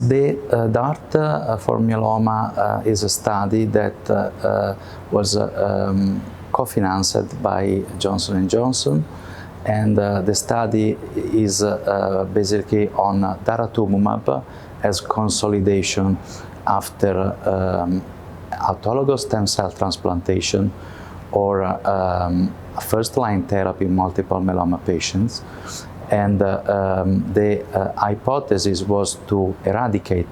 The DART for myeloma is a study that was co-financed by Johnson & Johnson, and the study is basically on Daratumumab as consolidation after autologous stem cell transplantation or first-line therapy in multiple myeloma patients. And the hypothesis was to eradicate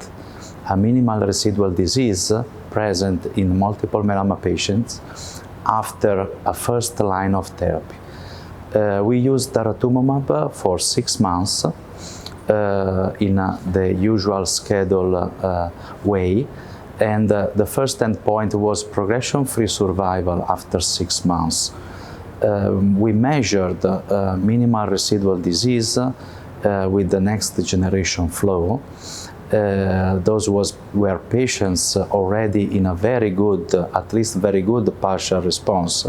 a minimal residual disease present in multiple myeloma patients after a first line of therapy. We used Daratumumab for 6 months in the usual schedule way, and the first endpoint was progression-free survival after 6 months. We measured minimal residual disease with the next generation flow. Those were patients already in a very good, at least very good partial response.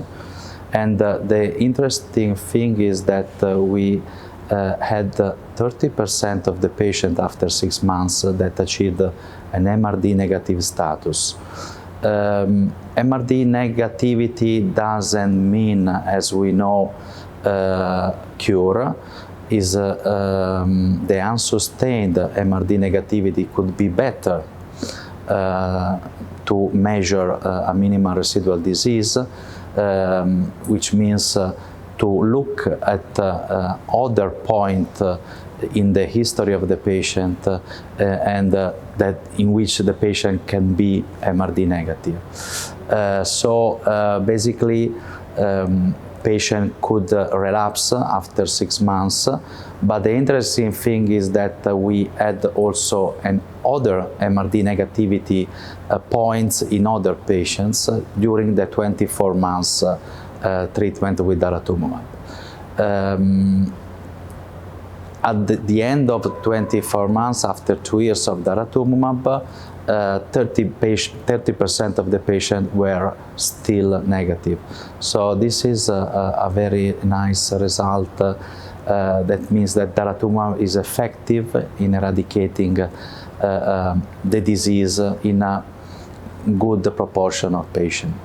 And the interesting thing is that we had 30% of the patient after 6 months that achieved an MRD negative status. MRD negativity doesn't mean, as we know, cure. Is the unsustained MRD negativity could be better to measure a minimal residual disease, which means to look at other point in the history of the patient and that in which the patient can be MRD negative. Basically, patient could relapse after 6 months, but the interesting thing is that we had also other MRD negativity points in other patients during the 24 months treatment with Daratumumab. At the end of 24 months, after 2 years of Daratumumab, 30% of the patients were still negative. So this is a very nice result. That means that Daratumumab is effective in eradicating the disease in a good proportion of patients.